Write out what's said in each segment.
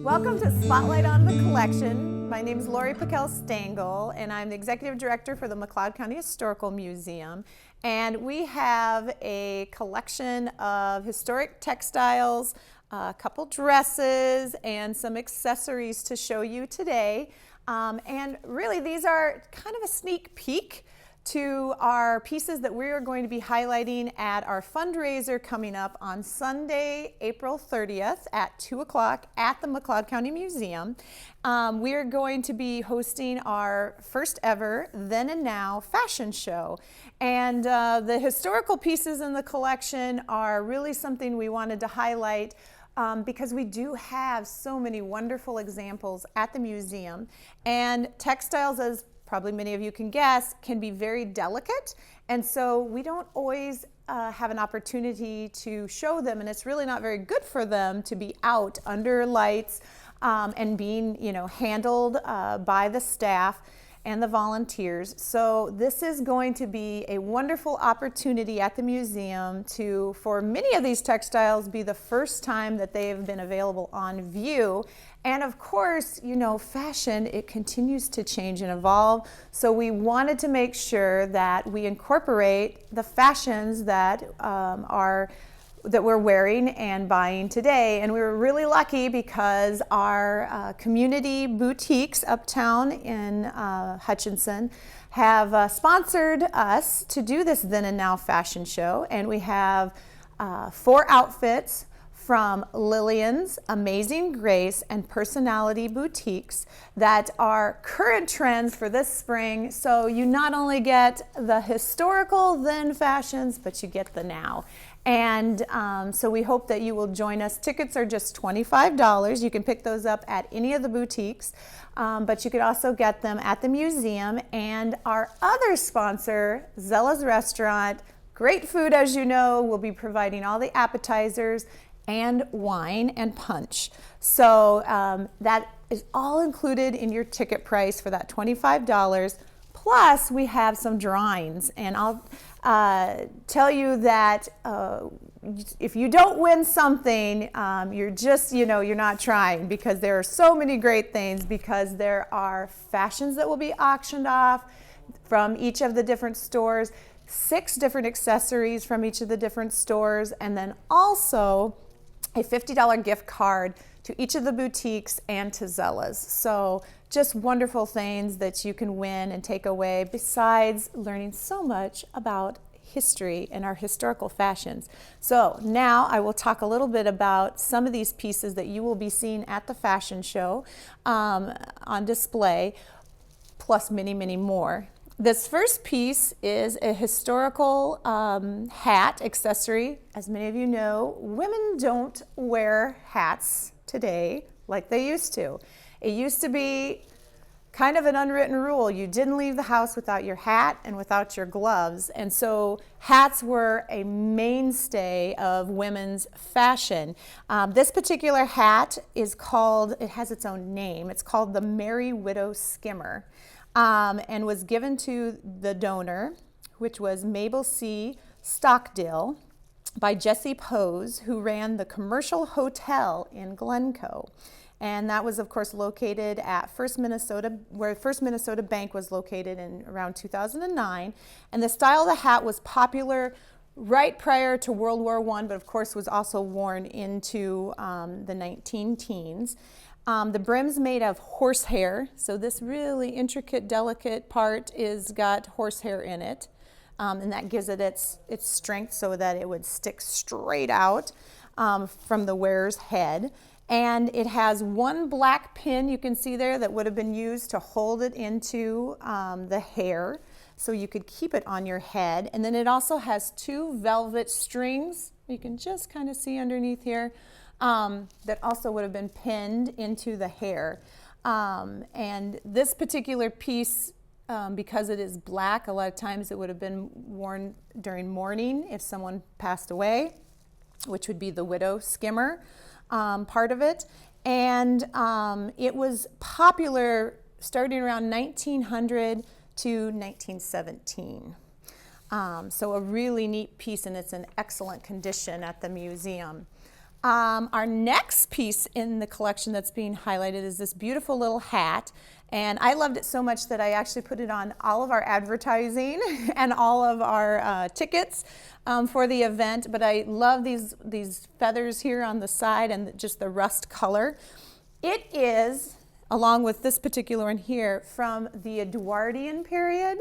Welcome to Spotlight on the Collection. My name is Lori Piquel Stengel, and I'm the Executive Director for the McLeod County Historical Museum. And we have a collection of historic textiles, a couple dresses, and some accessories to show you today. And really, these are kind of a sneak peek to our pieces that we are going to be highlighting at our fundraiser coming up on Sunday, April 30th at 2 o'clock at the McLeod County Museum. We are going to be hosting our first ever Then and Now fashion show. And the historical pieces in the collection are really something we wanted to highlight because we do have so many wonderful examples at the museum. And textiles, as probably many of you can guess, can be very delicate, and so we don't always have an opportunity to show them, and it's really not very good for them to be out under lights and being, handled by the staff and the volunteers. So this is going to be a wonderful opportunity at the museum to, for many of these textiles, be the first time that they have been available on view. And of course, fashion, it continues to change and evolve. So we wanted to make sure that we incorporate the fashions that we're wearing and buying today. And we were really lucky because our community boutiques uptown in Hutchinson have sponsored us to do this Then and Now fashion show. And we have 4 outfits from Lillian's, Amazing Grace, and Personality Boutiques that are current trends for this spring. So you not only get the historical then fashions, but you get the now. And so we hope that you will join us. Tickets are just $25. You can pick those up at any of the boutiques, but you could also get them at the museum. And our other sponsor, Zella's Restaurant, great food, as you know, will be providing all the appetizers and wine and punch. So that is all included in your ticket price for that $25. Plus, we have some drawings, and I'll tell you that if you don't win something, you're just, you're not trying, because there are so many great things, because there are fashions that will be auctioned off from each of the different stores, 6 different accessories from each of the different stores, and then also a $50 gift card to each of the boutiques and to Zella's. So just wonderful things that you can win and take away, besides learning so much about history and our historical fashions. So now I will talk a little bit about some of these pieces that you will be seeing at the fashion show on display, plus many, many more. This first piece is a historical hat accessory. As many of you know, women don't wear hats today like they used to. It used to be kind of an unwritten rule. You didn't leave the house without your hat and without your gloves. And so hats were a mainstay of women's fashion. This particular hat is called, it has its own name. It's called the Merry Widow Skimmer. And was given to the donor, which was Mabel C. Stockdill, by Jesse Pose, who ran the Commercial Hotel in Glencoe. And that was, of course, located at First Minnesota, where First Minnesota Bank was located in around 2009. And the style of the hat was popular right prior to World War I, but of course was also worn into the 19-teens. The brim's made of horsehair, so this really intricate, delicate part is got horsehair in it, and that gives it its strength so that it would stick straight out from the wearer's head. And it has one black pin, you can see there, that would have been used to hold it into the hair, so you could keep it on your head. And then it also has 2 velvet strings, you can just kind of see underneath here, that also would have been pinned into the hair. And this particular piece, because it is black, a lot of times it would have been worn during mourning if someone passed away, which would be the widow skimmer part of it. And it was popular starting around 1900 to 1917. So a really neat piece, and it's in excellent condition at the museum. Our next piece in the collection that's being highlighted is this beautiful little hat. And I loved it so much that I actually put it on all of our advertising and all of our tickets for the event. But I love these feathers here on the side and just the rust color. It is, along with this particular one here, from the Edwardian period.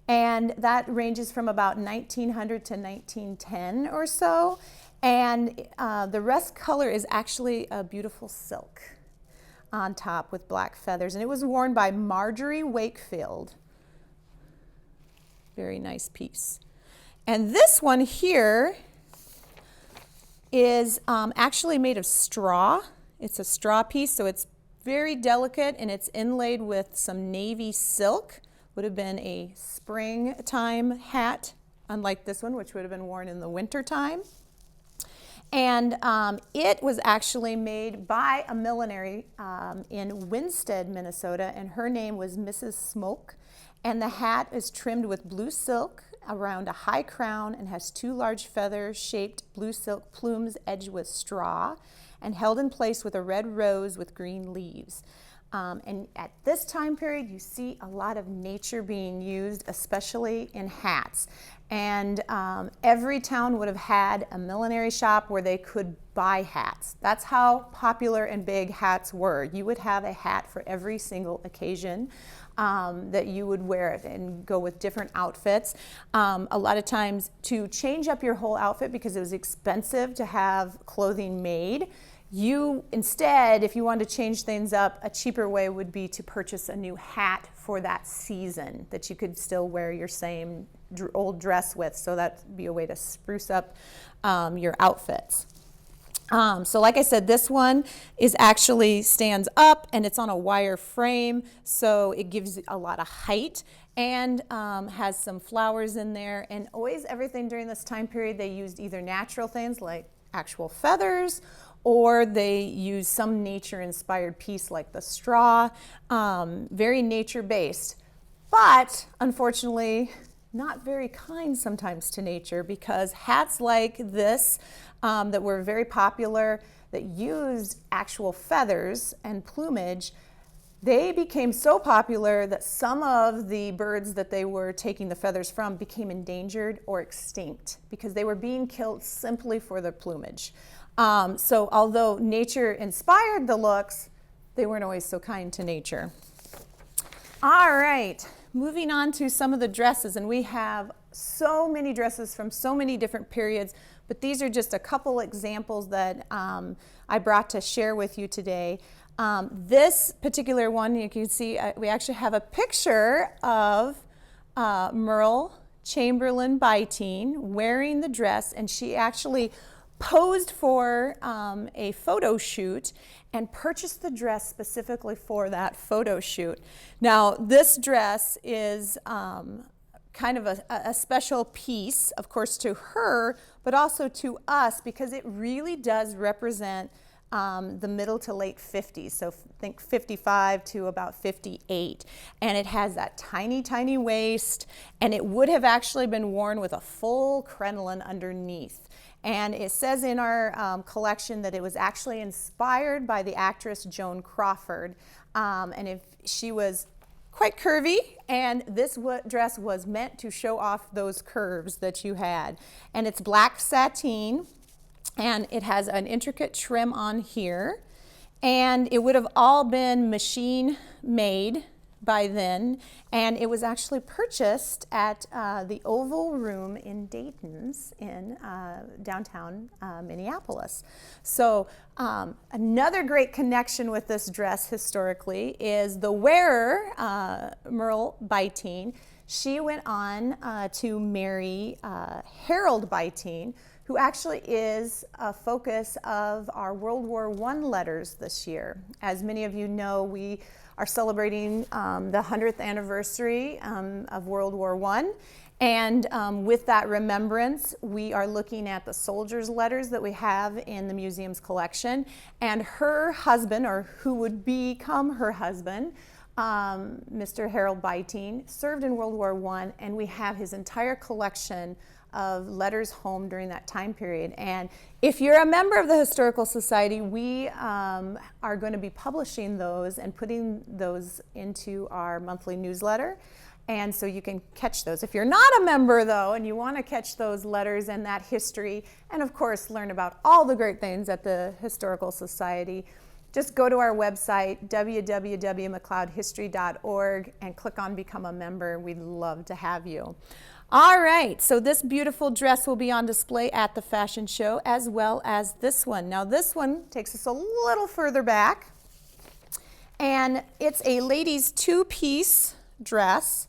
And that ranges from about 1900 to 1910 or so. And the rust color is actually a beautiful silk on top with black feathers. And it was worn by Marjorie Wakefield. Very nice piece. And this one here is actually made of straw. It's a straw piece, so it's very delicate, and it's inlaid with some navy silk. Would have been a springtime hat, unlike this one, which would have been worn in the wintertime. And it was actually made by a millinery in Winstead, Minnesota, and her name was Mrs. Smoke. And the hat is trimmed with blue silk around a high crown and has two large feather-shaped blue silk plumes edged with straw and held in place with a red rose with green leaves. And at this time period, you see a lot of nature being used, especially in hats. And every town would have had a millinery shop where they could buy hats. That's how popular and big hats were. You would have a hat for every single occasion that you would wear it and go with different outfits. A lot of times to change up your whole outfit, because it was expensive to have clothing made, you instead, if you wanted to change things up, a cheaper way would be to purchase a new hat for that season that you could still wear your same old dress with. So that'd be a way to spruce up your outfits. So like I said, this one is actually stands up and it's on a wire frame, so it gives a lot of height and has some flowers in there. And always everything during this time period, they used either natural things like actual feathers, or they use some nature-inspired piece like the straw, very nature-based. But unfortunately, not very kind sometimes to nature, because hats like this that were very popular, that used actual feathers and plumage, they became so popular that some of the birds that they were taking the feathers from became endangered or extinct because they were being killed simply for their plumage. So although nature inspired the looks, they weren't always so kind to nature. All right, moving on to some of the dresses, and we have so many dresses from so many different periods, but these are just a couple examples that I brought to share with you today. This particular one, you can see we actually have a picture of Merle Chamberlain Byteen wearing the dress, and she actually posed for a photo shoot and purchased the dress specifically for that photo shoot. Now, this dress is kind of a special piece, of course, to her, but also to us, because it really does represent the middle to late 50s, so think 55 to about 58. And it has that tiny, tiny waist, and it would have actually been worn with a full crinoline underneath. And it says in our collection that it was actually inspired by the actress Joan Crawford. And if she was quite curvy, and this dress was meant to show off those curves that you had. And it's black sateen, and it has an intricate trim on here. And it would have all been machine made by then, and it was actually purchased at the Oval Room in Dayton's in downtown Minneapolis. So another great connection with this dress historically is the wearer, Merle Byteen. She went on to marry Harold Byteen, who actually is a focus of our World War I letters this year. As many of you know, we are celebrating the 100th anniversary of World War I. And with that remembrance, we are looking at the soldiers' letters that we have in the museum's collection. And her husband, or who would become her husband, Mr. Harold Byteen, served in World War I, and we have his entire collection of letters home during that time period. And if you're a member of the Historical Society, we are going to be publishing those and putting those into our monthly newsletter. And so you can catch those. If you're not a member, though, and you want to catch those letters and that history, and of course learn about all the great things at the Historical Society, just go to our website, www.mcleodhistory.org, and click on Become a Member. We'd love to have you. All right, so this beautiful dress will be on display at the fashion show, as well as this one. Now this one takes us a little further back, and it's a ladies' two-piece dress,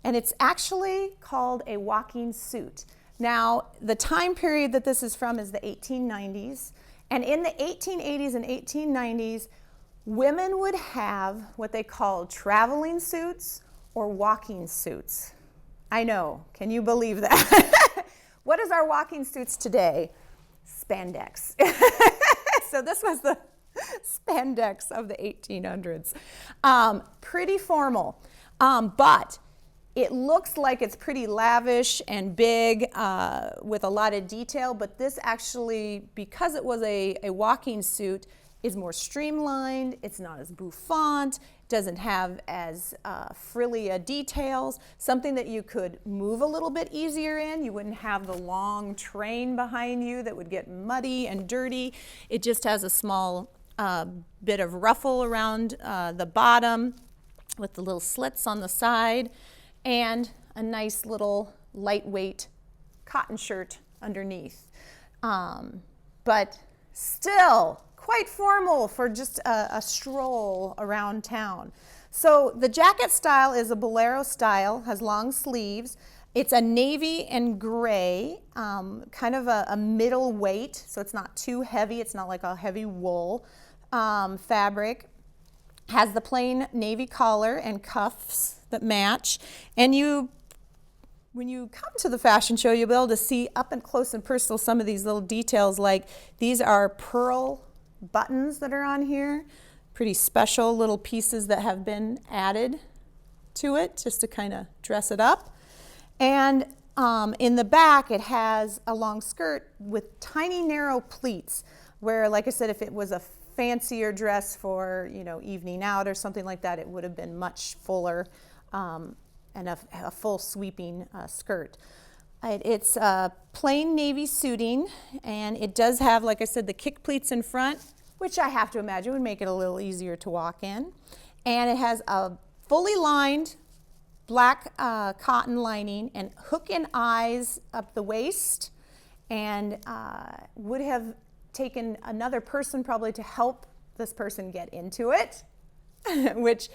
and it's actually called a walking suit. Now, the time period that this is from is the 1890s, and in the 1880s and 1890s, women would have what they called traveling suits or walking suits. I know, can you believe that? What is our walking suits today? Spandex. So this was the spandex of the 1800s. Pretty formal, but it looks like it's pretty lavish and big with a lot of detail, but this actually, because it was a walking suit, is more streamlined. It's not as bouffant, doesn't have as frilly details, something that you could move a little bit easier in. You wouldn't have the long train behind you that would get muddy and dirty. It just has a small bit of ruffle around the bottom with the little slits on the side, and a nice little lightweight cotton shirt underneath. But still quite formal for just a stroll around town. So the jacket style is a bolero style, has long sleeves. It's a navy and gray, kind of a middle weight, so it's not too heavy. It's not like a heavy wool fabric. Has the plain navy collar and cuffs that match. And when you come to the fashion show, you'll be able to see up and close and personal some of these little details, like these are pearl buttons that are on here. Pretty special little pieces that have been added to it just to kind of dress it up. And in the back, it has a long skirt with tiny narrow pleats where, like I said, if it was a fancier dress for, evening out or something like that, it would have been much fuller and a full sweeping skirt. It's plain navy suiting, and it does have, like I said, the kick pleats in front, which I have to imagine would make it a little easier to walk in. And it has a fully lined black cotton lining and hook and eyes up the waist, and would have taken another person probably to help this person get into it, which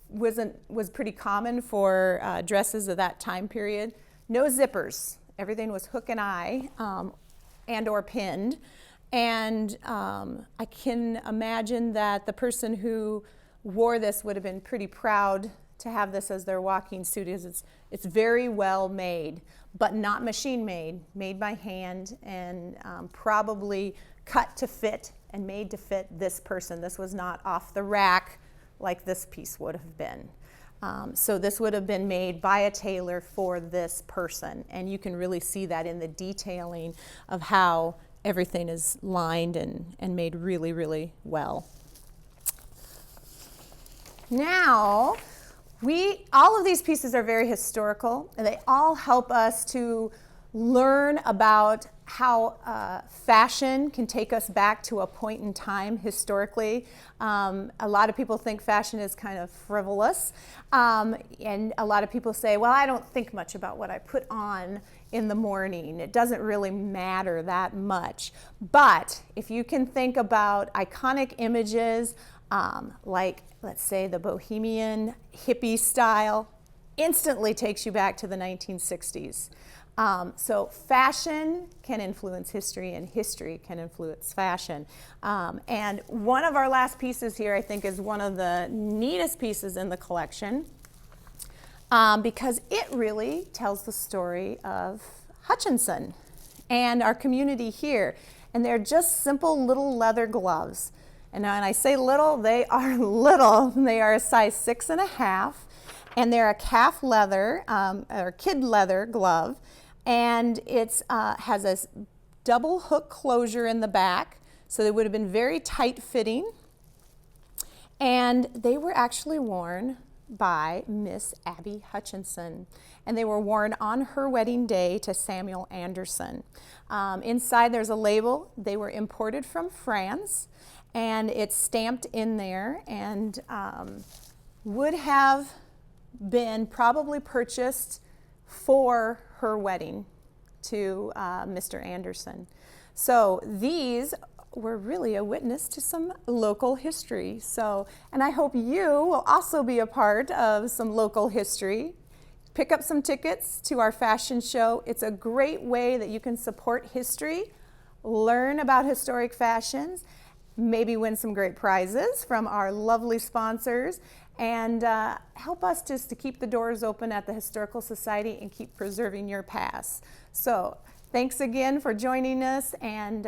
was pretty common for dresses of that time period. No zippers. Everything was hook and eye and or pinned. And I can imagine that the person who wore this would have been pretty proud to have this as their walking suit, because it's very well made, but not machine made, made by hand, and probably cut to fit and made to fit this person. This was not off the rack like this piece would have been. So this would have been made by a tailor for this person, and you can really see that in the detailing of how everything is lined and made really, really well. Now, all of these pieces are very historical, and they all help us to learn about how fashion can take us back to a point in time historically. A lot of people think fashion is kind of frivolous, and a lot of people say, well, I don't think much about what I put on in the morning. It doesn't really matter that much. But if you can think about iconic images like, let's say, the bohemian hippie style, instantly takes you back to the 1960s. So fashion can influence history, and history can influence fashion. And one of our last pieces here, I think, is one of the neatest pieces in the collection, because it really tells the story of Hutchinson and our community here. And they're just simple little leather gloves. And when I say little, they are little. They are a size 6.5, and they're a calf leather or kid leather glove. and it has a double hook closure in the back, so they would have been very tight fitting. And they were actually worn by Miss Abby Hutchinson, and they were worn on her wedding day to Samuel Anderson. Inside there's a label. They were imported from France, and it's stamped in there, and would have been probably purchased for her wedding to Mr. Anderson. So these were really a witness to some local history. So, and I hope you will also be a part of some local history. Pick up some tickets to our fashion show. It's a great way that you can support history, learn about historic fashions, maybe win some great prizes from our lovely sponsors, and help us just to keep the doors open at the Historical Society and keep preserving your past. So thanks again for joining us, and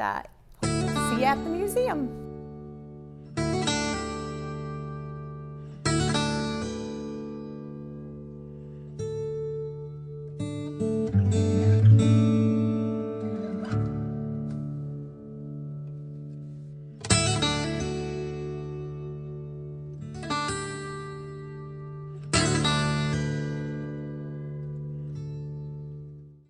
see you at the museum.